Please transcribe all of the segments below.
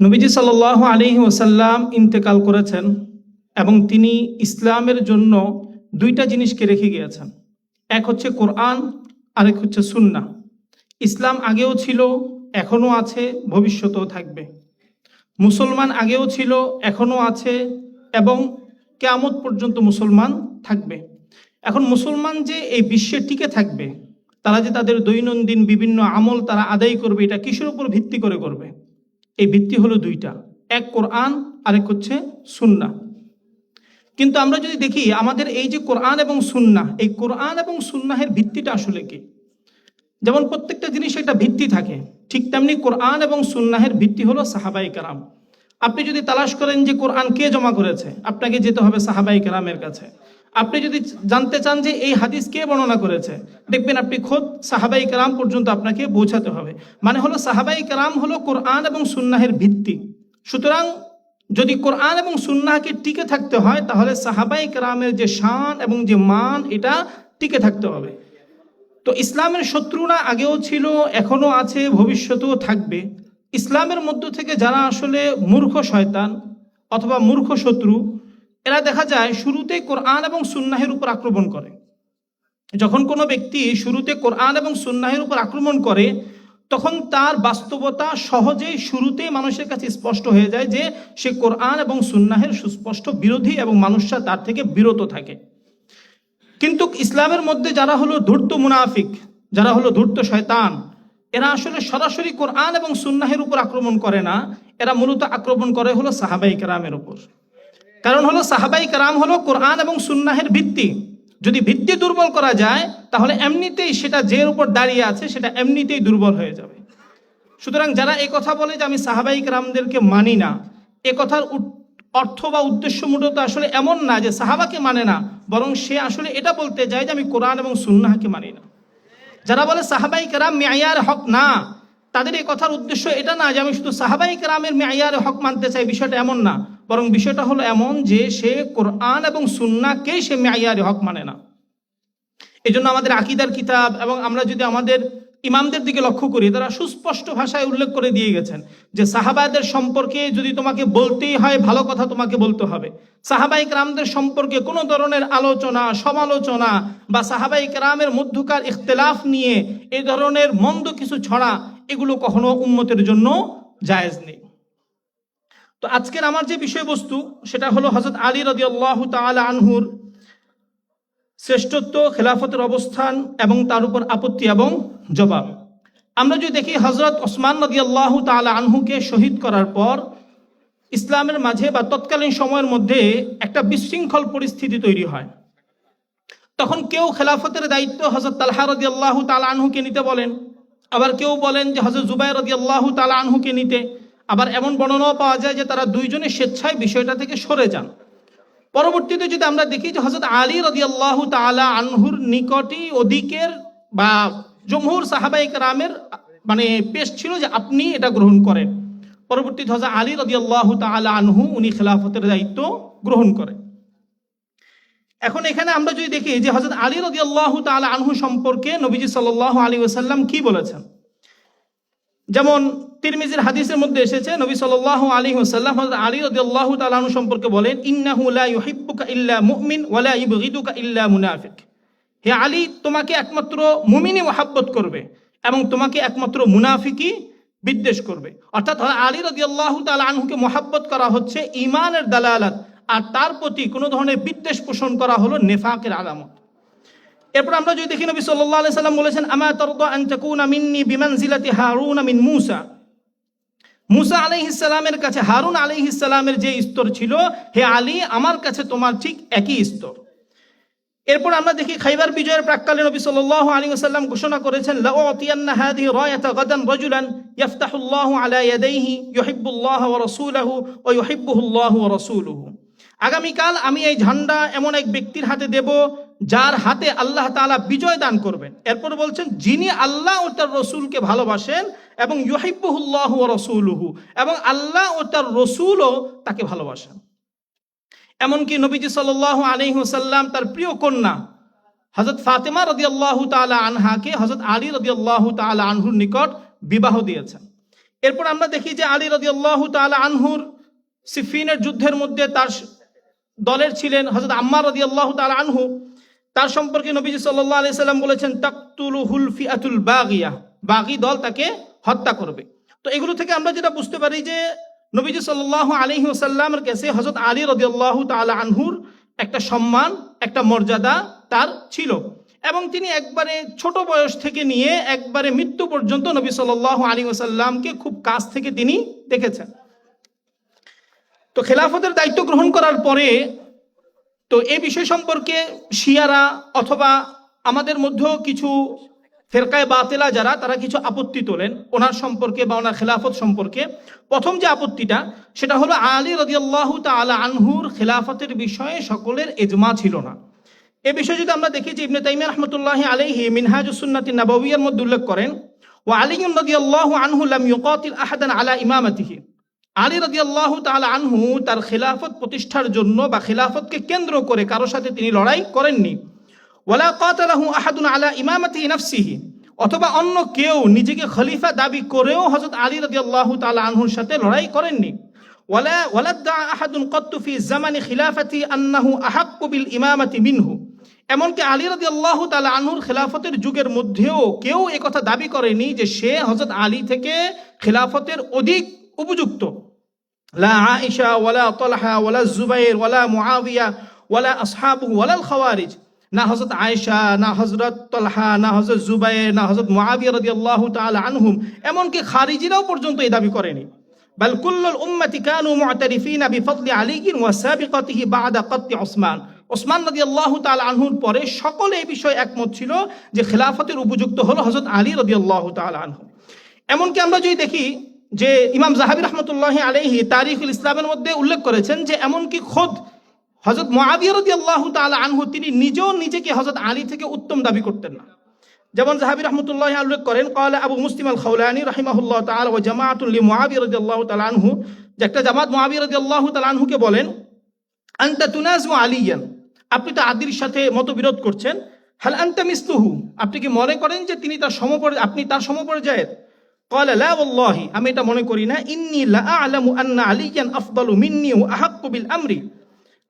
নবীজি সাল্লাল্লাহু আলাইহি ওয়াসাল্লাম ইন্তেকাল করেছেন এবং তিনি ইসলামের জন্য দুইটা জিনিসকে রেখে গিয়েছেন। এক হচ্ছে কোরআন, আরেক হচ্ছে সুন্নাহ। ইসলাম আগেও ছিল, এখনো আছে, ভবিষ্যতেও থাকবে। মুসলমান আগেও ছিল, এখনো আছে এবং কিয়ামত পর্যন্ত মুসলমান থাকবে। এখন মুসলমান যে এই বিশ্বে টিকে থাকবে, তারা যে তাদের দৈনন্দিন বিভিন্ন আমল তারা আদায় করবে, এটা কিসের উপর ভিত্তি করে করবে? এই ভিত্তি হলো দুইটা, এক কোরআন, আরেক হচ্ছে সুন্নাহ। কিন্তু আমরা যদি দেখি আমাদের এই যে কোরআন এবং সুন্নাহ, এই কোরআন এবং সুন্নাহের ভিত্তিটা আসলে কি? যেমন প্রত্যেকটা জিনিস একটা ভিত্তি থাকে, ঠিক তেমনি কোরআন এবং সুন্নাহের ভিত্তি হলো সাহাবায়ে কেরাম। আপনি যদি তালাশ করেন যে কোরআন কে জমা করেছে, আপনাকে যেতে হবে সাহাবায়ে কেরামের কাছে। আপনি যদি জানতে চান যে এই হাদিস কে বর্ণনা করেছে, দেখবেন আপনি খোদ সাহাবায়ে কেরাম পর্যন্ত আপনাকে পৌঁছাতে হবে। মানে হলো সাহাবায়ে কেরাম হলো কোরআন এবং সুন্নাহের ভিত্তি। সুতরাং যদি কোরআন এবং সুন্নাহকে টিকে থাকতে হয়, তাহলে সাহাবায়ে কেরামের যে শান এবং যে মান, এটা টিকে থাকতে হবে। তো ইসলামের শত্রুরা আগেও ছিল, এখনো আছে, ভবিষ্যতেও থাকবে। ইসলামের মধ্য থেকে যারা আসলে মূর্খ শয়তান অথবা মূর্খ শত্রু, এরা দেখা যায় শুরুতে কোরআন এবং সুন্নাহের উপর আক্রমণ করে। যখন কোনো ব্যক্তি শুরুতে কোরআন এবং সুন্নাহের উপর আক্রমণ করে, তখন তার বাস্তবতা সহজেই শুরুতেই মানুষের কাছে স্পষ্ট হয়ে যায় যে সে কোরআন এবং সুন্নাহের সুস্পষ্ট বিরোধী এবং মানুষরা তার থেকে বিরত থাকে। কিন্তু ইসলামের মধ্যে যারা হলো ধূর্ত মুনাফিক, যারা হলো ধূর্ত শয়তান, এরা আসলে সরাসরি কোরআন এবং সুন্নাহের উপর আক্রমণ করে না, এরা মূলত আক্রমণ করে হলো সাহাবায়ে কেরামের উপর। কারণ হলো সাহাবায়ে কেরাম হলো কোরআন এবং সুন্নাহের ভিত্তি। যদি ভিত্তি দুর্বল করা যায়, তাহলে এমনিতেই সেটা যের উপর দাঁড়িয়ে আছে সেটা এমনিতেই দুর্বল হয়ে যাবে। সুতরাং যারা এই কথা বলে যে আমি সাহাবায়ে কেরামদেরকে মানি না, এ কথার অর্থ বা উদ্দেশ্য মূলত আসলে এমন না যে সাহাবাকে মানে না, বরং সে আসলে এটা বলতে চায় যে আমি কোরআন এবং সুন্নাহকে মানি না। যারা বলে সাহাবায়ে কেরাম মেয়ার হক না, তাদের এই কথার উদ্দেশ্য এটা না যে আমি শুধু সাহাবায়ে কেরামের মেয়ার হক মানতে চাই, বিষয়টা এমন না। বরং বিষয়টা হলো এমন যে সে কোরআন এবং সুন্নাহকেই সে মেয়ার হক মানে না। এই জন্য আমাদের আকীদার কিতাব এবং আমরা যদি আমাদের ইমামদের দিকে লক্ষ্য করি, তারা সুস্পষ্ট ভাষায় উল্লেখ করে দিয়ে গেছেন যে সাহাবাদের সম্পর্কে যদি তোমাকে বলতেই হয়, ভালো কথা তোমাকে বলতে হবে। সাহাবায়ে কেরামদের সম্পর্কে কোনো ধরনের আলোচনা, সমালোচনা বা সাহাবায়ে কেরামের মধ্যকার ইখতিলাফ নিয়ে এই ধরনের মন্দ কিছু ছড়া, এগুলো কখনো উম্মতের জন্য জায়েজ নেই। তো আজকের আমার যে বিষয়বস্তু, সেটা হলো হযরত আলী রাদিয়াল্লাহু তাআলা আনহুর শ্রেষ্ঠত্ব, খেলাফতের অবস্থান এবং তার উপর আপত্তি এবং জবাব। আমরা যদি দেখি হযরত ওসমান রাদিয়াল্লাহু তাআলা আনহুকে শহীদ করার পর ইসলামের মাঝে বা তৎকালীন সময়ের মধ্যে একটা বিশৃঙ্খল পরিস্থিতি তৈরি হয়। তখন কেউ খেলাফতের দায়িত্ব হযরত তালহা রাদিয়াল্লাহু তাআলা আনহুকে নিতে বলেন, আবার কেউ বলেন যে হযরত জুবাইর রাদিয়াল্লাহু তাআলা আনহুকে নিতে। আবার এমন বর্ণনাও পাওয়া যায় যে তারা দুইজনে স্বেচ্ছায় বিষয়টা থেকে সরে যান। পরবর্তীতে যদি আমরা দেখি যে হযরত আলী রাদিয়াল্লাহু তাআলা আনহুর নিকটই ওদিকের বা জমহুর সাহাবায়ে কেরামের পেশ ছিল যে আপনি এটা গ্রহণ করেন। পরবর্তীতে হযরত আলী রাদিয়াল্লাহু তাআলা আনহু উনি খেলাফতের দায়িত্ব গ্রহণ করেন। এখন এখানে আমরা যদি দেখি যে হযরত আলী রাদিয়াল্লাহু তাআলা আনহু সম্পর্কে নবীজি সাল্লাল্লাহু আলাইহি ওয়াসাল্লাম কি বলেছেন। যেমন তিরমিজির হাদিসের মধ্যে এসেছে, নবী সাল্লাল্লাহু আলাইহি ওয়াসাল্লাম হযরত আলী রাদিয়াল্লাহু তাআলা আনহু সম্পর্কে বলেন, ইন্নাহু লা ইউহিব্বুকা ইল্লা মুমিন ওয়া লা ইবগিদুকা ইল্লা মুনাফিক। হে আলী, তোমাকে একমাত্র মুমিনই মহব্বত করবে এবং তোমাকে একমাত্র মুনাফিকই বিদ্বেষ করবে। অর্থাৎ আলী রাদিয়াল্লাহু তাআলা আনহুকে মহব্বত করা হচ্ছে ঈমানের দালালাত, আর তার প্রতি কোনো ধরনের বিদ্বেষ পোষণ করা হলো নেফাকের আলামত। এরপর আমরা যদি দেখি নবী সাল্লাল্লাহু আলাইহি সাল্লাম বলেছেন, আমা তারদা আন তাকুনা মিন্নি বিমানজিলাতি হারুন মিন মূসা। মূসা আলাইহিস সালামের কাছে হারুন আলাইহিস সালামের যে স্তর ছিল, হে আলী, আমার কাছে তোমার ঠিক একই স্তর। এরপর আমরা দেখি খাইবার বিজয়ের প্রাক্কালে নবী সাল্লাল্লাহু আলাইহি ওয়াসাল্লাম ঘোষণা করেছেন, লাউতিয়ান্না হাযিহি রায়াতা গাদান রাজুলান ইফতাহুল্লাহু আলা ইয়াদাইহি ইউহিব্বুল্লাহ ওয়া রাসূলুহু ওয়া ইউহিব্বুহুল্লাহু ওয়া রাসূলুহু। আগামীকাল আমি এই ঝান্ডা এমন এক ব্যক্তির হাতে দেব যার হাতে আল্লাহ তাআলা বিজয় দান করবেন। এরপর বলছেন, যিনি আল্লাহ ও তার রসুলকে ভালোবাসেন এবং ইউহিব্বুহুল্লাহু ওয়া রাসূলুহু, এবং আল্লাহ ও তার রসুলও তাকে ভালোবাসেন। এমনকি নবীজি সাল্লাল্লাহু আলাইহি ওয়াসাল্লাম তার প্রিয় কন্যা হযরত ফাতেমা রাদিয়াল্লাহু তাআলা আনহাকে হযরত আলী রাদিয়াল্লাহু তাআলা আনহুর নিকট বিবাহ দিয়েছেন। এরপর আমরা দেখি যে আলী রাদিয়াল্লাহু তাআলা আনহুর সিফিনের যুদ্ধের মধ্যে তার দলের ছিলেন হযরত আম্মার রাদিয়াল্লাহু তাআলা আনহু। তার সম্পর্কে নবীজি সাল্লাল্লাহু আলাইহি সাল্লাম বলেছেন, তাকতুলুহুল ফিআতুল বাগিয়া, বাগী দল তাকে হত্যা করবে। তো এগুলো থেকে আমরা যেটা বুঝতে পারি যে নবীজি সাল্লাল্লাহু আলাইহি ওয়াসাল্লামের কাছে হযরত আলী রাদিয়াল্লাহু তাআলা আনহুর একটা সম্মান, একটা মর্যাদা তার ছিল, এবং তিনি একবারে ছোট বয়স থেকে নিয়ে একবারে মৃত্যু পর্যন্ত নবী সাল্লাল্লাহু আলাইহি ওয়াসাল্লামকে খুব কাছ থেকে তিনি দেখেছেন। তো খেলাফতের দায়িত্ব গ্রহণ করার পরে তো এই বিষয় সম্পর্কে শিয়ারা অথবা আমাদের মধ্যেও কিছু ফেরকায়ে বাতিলা যারা, তারা কিছু আপত্তি তোলেন ওনার সম্পর্কে বা ওনার খেলাফত সম্পর্কে। প্রথম যে আপত্তিটা সেটা হলো আলী রাদিয়াল্লাহু তাআলা আনহুর খেলাফতের বিষয়ে সকলের ইজমা ছিল না। এ বিষয়ে যদি আমরা দেখি যে ইবনে তাইমিয়া রাহমাতুল্লাহি আলাইহি মিনহাজুস সুন্নাতি নাবাওয়িয়ার মধ্যে উল্লেখ করেন, ওয়া আলী রাদিয়াল্লাহু আনহু লাম ইউকাতিল আহাদান আলা ইমামাতিহি, আলী রাদিয়াল্লাহু তাআলা আনহু তার খেলাফত প্রতিষ্ঠার জন্য বা খেলাফতকে কেন্দ্র করে কারোর সাথে তিনি লড়াই করেননি। ওয়ালা কাতালাহু আহাদুন আলা ইমামাতিহি নাফসিহি, অথবা অন্য কেউ নিজেকে খলিফা দাবি করেও হযরত আলী রাদিয়াল্লাহু তাআলা আনহুর সাথে লড়াই করেননি। ওয়ালা দা আহাদুন ক্বাত্তু ফি জামানি খিলাফাতি আন্নাহু আহাক্কু বিল ইমামাতি মিনহু, এমনকি আলী রাদিয়াল্লাহু তাআলা আনহুর খেলাফতের যুগের মধ্যেও কেউ একথা দাবি করেনি যে সে হযরত আলী থেকে খেলাফতের অধিক উপযুক্ত। লা আয়েশা ওয়ালা তালহা ওয়ালা জুবাইর ওয়ালা মুআবিয়া ওয়ালা আসহাবুহু ওয়ালাল খাওয়ারিজ, না হযরত আয়েশা, না হযরত তালহা, না হযরত জুবাইর, না হযরত মুআবিয়া রাদিয়াল্লাহু তাআলা আনহুম, এমনকি খারিজিরাও পর্যন্ত এই দাবি করেনি। বাল কুল্লুল উম্মতি কানু মু'তারিফিনা বিফদলি আলীইন ওয়া সাবিকাতিহি বা'দা কাত্তি উসমান, ওসমান রাদিয়াল্লাহু তাআলা আনহুর পরে সকলে এই বিষয়ে একমত ছিল যে খেলাফতের উপযুক্ত হলো হযরত আলী রাদিয়াল্লাহু তাআলা আনহু। এমনকি আমরা যদি দেখি যে ইমাম যাহাবী রাহমাতুল্লাহি আলাইহি তারিখুল ইসলামের মধ্যে উল্লেখ করেছেন যে এমনকি খোদ হযরত মুআবিয়া রাদিয়াল্লাহু তাআলা আনহু তিনি নিজেও নিজেকে হযরত আলী থেকে উত্তম দাবি করতেন না। যেমন যাহাবী রাহমাতুল্লাহি আলাইহি উল্লেখ করেন, ক্বালা আবু মুসলিম আল খাওলানী রাহিমাহুল্লাহ তাআলা ওয়া জামাআতুন লি মুআবিয়া রাদিয়াল্লাহু তাআলা আনহু, যে একটা জামাত মুআবিয়া রাদিয়াল্লাহু তাআলা আনহুকে বলেন, আনতা তুনাজু আলিয়ান, আপনি তো আলীর সাথে মতবিরোধ করছেন, হাল আনতা মিসলুহু, আপনি কি মনে করেন যে তিনি তার আপনি তার সমপর্যায়ের? ক্বালা লা ওয়াল্লাহি, আমি এটা মনে করি না। ইন্নী লা আ'লামু আন্না আলিয়ান আফদালু মিন্নী ওয়া আহাক্কু বিল আমরি,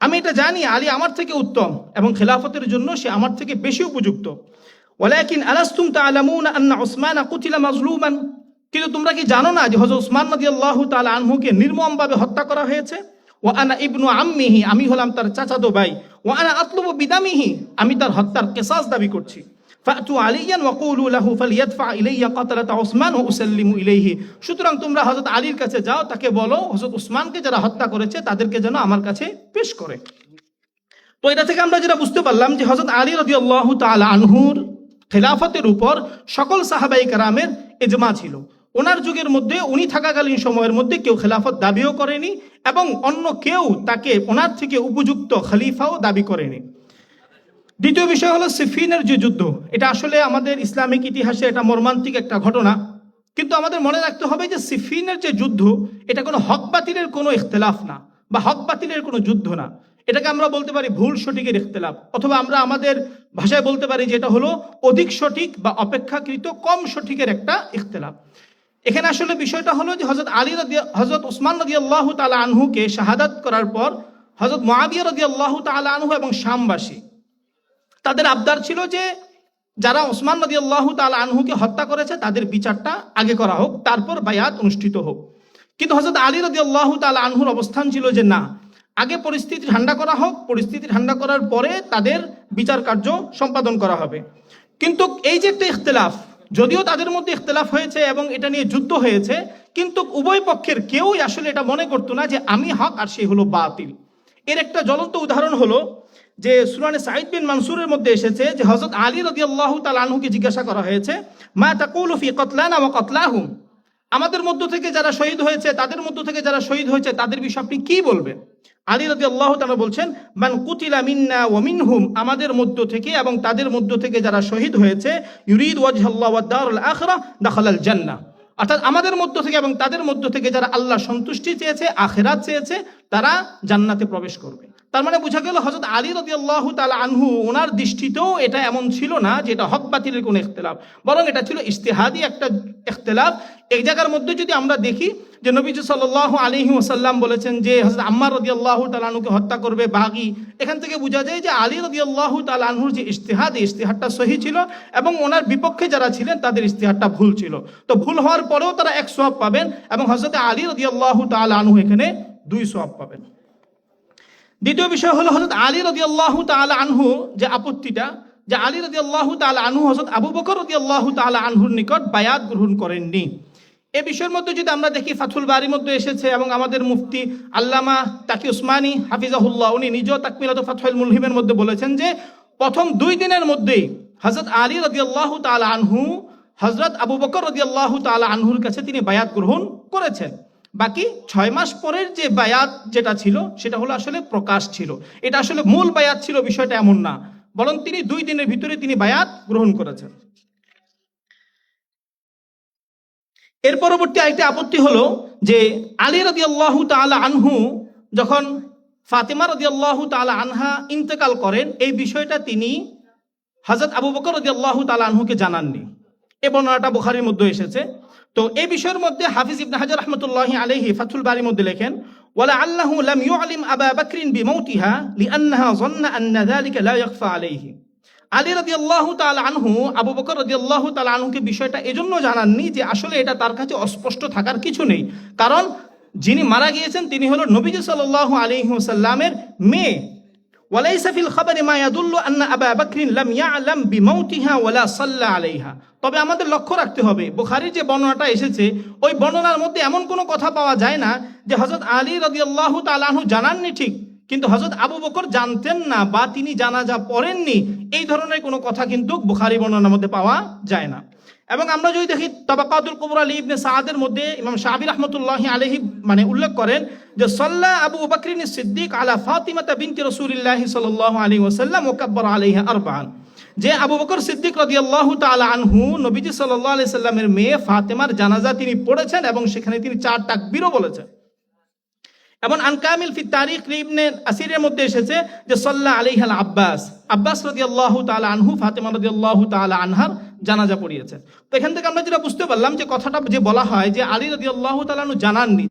আমি এটা জানি আলী আমার থেকে উত্তম এবং খেলাফতের জন্য সে আমার থেকে বেশি উপযুক্ত। ওয়ালাকিন আলাস্তুম তা'লামুনা আন্না উসমান কুতিলা মাজলুমান, কিন্তু তোমরা কি জানো না যে হযরত উসমান রাদিয়াল্লাহু তাআলা আনহুকে নির্মমভাবে হত্যা করা হয়েছে। ওয়া আনা ইবনু আম্মিহি, আমি হলাম তার চাচাতো ভাই। ওয়া আনা আতলুবু বিদামিহি, আমি তার হত্যার কিসাস দাবি করছি। ফাতু আলিয়ান ওয়া কুলু লাহু ফালিয়াদফা ইলাইয়া কাতলাতা উসমান ওয়া উসাল্লিমু ইলাইহি, সুতরাং তোমরা হযরত আলীর কাছে যাও, তাকে বলো হযরত উসমানকে যারা হত্যা করেছে তাদেরকে যেন আমার কাছে পেশ করে। তো এটা থেকে আমরা যেটা বুঝতে পারলাম যে হযরত আলী রাদিয়াল্লাহু তাআলা আনহুর খেলাফতের উপর সকল সাহাবায়ে কেরামের ইজমা ছিল। ওনার যুগের মধ্যে উনি থাকাকালীন সময়ের মধ্যে কেউ খেলাফত দাবিও করেনি এবং অন্য কেউ তাকে ওনার থেকে উপযুক্ত খলিফাও দাবি করেনি। দ্বিতীয় বিষয় হলো সিফিনের যে যুদ্ধ, এটা আসলে আমাদের ইসলামিক ইতিহাসে এটা মর্মান্তিক একটা ঘটনা, কিন্তু আমাদের মনে রাখতে হবে যে সিফিনের যে যুদ্ধ এটা কোনো হক বাতিলের কোনো ইখতিলাফ না বা হক বাতিলের কোনো যুদ্ধ না, এটাকে আমরা বলতে পারি ভুল সঠিকের ইখতিলাফ, অথবা আমরা আমাদের ভাষায় বলতে পারি যে এটা হলো অধিক সঠিক বা অপেক্ষাকৃত কম সঠিকের একটা ইখতিলাফ। এখানে আসলে বিষয়টা হলো যে হযরত উসমান রাদিয়াল্লাহু তাআলা আনহুকে শাহাদাত করার পর হযরত মুআবিয়া রাদিয়াল্লাহু তাআলা আনহু এবং শামবাসী তাদের আবদার ছিল যে যারা উসমান রাদিয়াল্লাহু তাআলা আনহুকে হত্যা করেছে তাদের বিচারটা আগে করা হোক, তারপর বায়াত অনুষ্ঠিত হোক। কিন্তু হযরত আলী রাদিয়াল্লাহু তাআলা আনহুর অবস্থান ছিল যে না, আগে পরিস্থিতি ঠান্ডা করা হোক, পরিস্থিতি ঠান্ডা করার পরে তাদের বিচার কার্য সম্পাদন করা হবে। কিন্তু এই যে একটা ইখতিলাফ, যদিও তাদের মধ্যে ইখতিলাফ হয়েছে এবং এটা নিয়ে যুদ্ধ হয়েছে, কিন্তু উভয় পক্ষের কেউই আসলে এটা মনে করতো না যে আমি হক আর সে হলো বাতিল। এর একটা জ্বলন্ত উদাহরণ হলো যে সুনানে সাঈদ বিন মানসুরের মধ্যে এসেছে যে হযরত আলী রাদিয়াল্লাহু তাআলা আনহুকে জিজ্ঞাসা করা হয়েছে, মা তাকুলু ফি কতলানা ওয়া কতলাহুম, আমাদের মধ্য থেকে যারা শহীদ হয়েছে তাদের মধ্য থেকে যারা শহীদ হয়েছে তাদের বিষয়ে আপনি কি বলবেন? আলী রাদিয়াল্লাহু তাআলা বলছেন, মান কুতিলা মিন্না ওয়া মিনহুম, আমাদের মধ্য থেকে এবং তাদের মধ্য থেকে যারা শহীদ হয়েছে, ইউরিদ ওয়াজহাল্লাহ ওয়াদ দারুল আখিরাহ দাখালাল জান্নাহ, অর্থাৎ আমাদের মধ্য থেকে এবং তাদের মধ্য থেকে যারা আল্লাহ সন্তুষ্টি চেয়েছে, আখিরাত চেয়েছে, তারা জান্নাতে প্রবেশ করবে। তার মানে বোঝা গেল হযরত আলী রাদিয়াল্লাহু তাআলা আনহু ওনার দৃষ্টিতেও এটা এমন ছিল না যে এটা হক বাতিলের কোনো ইখতিলাফ, বরং এটা ছিল ইজতিহাদি একটা ইখতিলাফ। এই জায়গার মধ্যে যদি আমরা দেখি যে নবীজি সাল্লাল্লাহু আলাইহি ওয়াসাল্লাম বলেছেন যে হযরত আম্মার রাদিয়াল্লাহু তাআলা আনহুকে হত্যা করবে বাগী, এখান থেকে বোঝা যায় যে আলী রাদিয়াল্লাহু তাআলা আনহুর যে ইজতিহাদ, এই ইজতিহাদটা সহি ছিল এবং ওনার বিপক্ষে যারা ছিলেন তাদের ইজতিহাদটা ভুল ছিল। তো ভুল হওয়ার পরেও তারা 1 সওয়াব পাবেন এবং হযরত আলী রাদিয়াল্লাহু তাআলা আনহু এখানে 2 সওয়াব পাবেন। দ্বিতীয় বিষয় হলো হযরত আলী রাদিয়াল্লাহু তাআলা আনহু যে আপত্তিটা, যে আলী রাদিয়াল্লাহু তাআলা আনহু হযরত আবু বকর রাদিয়াল্লাহু তাআলা আনহুর নিকট বায়াত গ্রহণ করেননি। এই বিষয়ের মধ্যে যদি আমরা দেখি ফাথুল বারির মধ্যে এসেছে এবং আমাদের মুফতি আল্লামা তাকি উসমানী হাফিজাহুল্লাহ উনি নিজেও তাকমিলাত ফাতহুল মুলহিমের মধ্যে বলেছেন যে প্রথম 2 দিনের মধ্যেই হযরত আলী রাদিয়াল্লাহু তাআলা আনহু হযরত আবু বকর রাদিয়াল্লাহু তাআলা আনহুর কাছে তিনি বায়াত গ্রহণ করেছেন। বাকি 6 মাস পরের যে বায়াত যেটা ছিল সেটা হলো আসলে প্রকাশ ছিল, এটা আসলে মূল বায়াত ছিল বিষয়টা এমন না, বরং তিনি 2 দিনের ভিতরে তিনি বায়াত গ্রহণ করেছেন। এর পরবর্তী আরেকটি আপত্তি হলো যে আলী রাদিয়াল্লাহু তাআলা আনহু যখন ফাতেমা রাদিয়াল্লাহু তাআলা আনহা ইন্তেকাল করেন, এই বিষয়টা তিনি হযরত আবু বকর রাদিয়াল্লাহু তাআলা আনহুকে জানাননি। এই বর্ণনাটা বুখারীর মধ্যে এসেছে। তো এই বিষয়ের মধ্যে হাফিজ ইবনে হাজার রাহমাতুল্লাহি আলাইহি ফাথুল বারির মধ্যে লেখেন ওয়ালা আল্লাহু লাম ইউআলিম আবা বকরিন বিমাউতিহা লিআন্নাহা যান্না আন্না যালিকা লা ইয়াখফা আলাইহি। আলী রাদিয়াল্লাহু তাআলা আনহু আবু বকর রাদিয়াল্লাহু তাআলা আনহুকে বিষয়টা এজন্য জানাননি যে আসলে এটা তার কাছে অস্পষ্ট থাকার কিছু নেই, কারণ যিনি মারা গিয়েছেন তিনি হলো নবীজি সাল্লাল্লাহু আলাইহি ওয়াসাল্লামের মেয়ে। ওয়ালাইসা ফিল খাবারি মা ইয়াদুল্লু আন্না আবা বকরিন লাম ইয়ালাম বিমাউতিহা ওয়ালা সাল্লা আলাইহা। তবে আমাদের লক্ষ্য রাখতে হবে বুখারীর যে বর্ণনাটা এসেছে ওই বর্ণনার মধ্যে এমন কোনো কথা পাওয়া যায় না যে হযরত আলী রাদিয়াল্লাহু তাআলা আনহু জানাননি ঠিক কিন্তু হযরত আবু বকর জানতেন না বা তিনি জানাজা পড়েননি, এই ধরনের কোনো কথা কিন্তু বুখারী বর্ণনার মধ্যে পাওয়া যায় না। এবং আমরা যদি দেখি তাবাকাতুল কুবরা লি ইবনে সাআদের মধ্যে ইমাম শাফি রাহমাতুল্লাহি আলাইহি উল্লেখ করেন যে সাল্লা আবু বকরিন সিদ্দিক আলা ফাতিমাতা বিনতি রাসূলিল্লাহি সাল্লাল্লাহু আলাইহি ওয়াসাল্লাম ওয়া কাব্বারা আলাইহা আরবাআন। যে আবু বকর সিদ্দিক রাদিয়াল্লাহু তাআলা আনহু নবীজি সাল্লাল্লাহু আলাইহি সাল্লামের মেয়ে ফাতেমার জানাজা তিনি পড়েছেন এবং সেখানে তিনি 4 তাকবীরও বলেছেন। এবং আনকামিল ফি তারিখ ইবনে আসিরের মধ্যে এসেছে যে সাল্লা আলাইহাল আব্বাস, আব্বাস রাদিয়াল্লাহু তাআলা আনহু ফাতেমা রাদিয়াল্লাহু তাআলা আনহার জানাজা পড়িয়েছেন। তো এখান থেকে আমরা যেটা বুঝতে পারলাম যে কথাটা যে বলা হয় যে আলী রাদিয়াল্লাহু তাআলা আনহু জানাননি,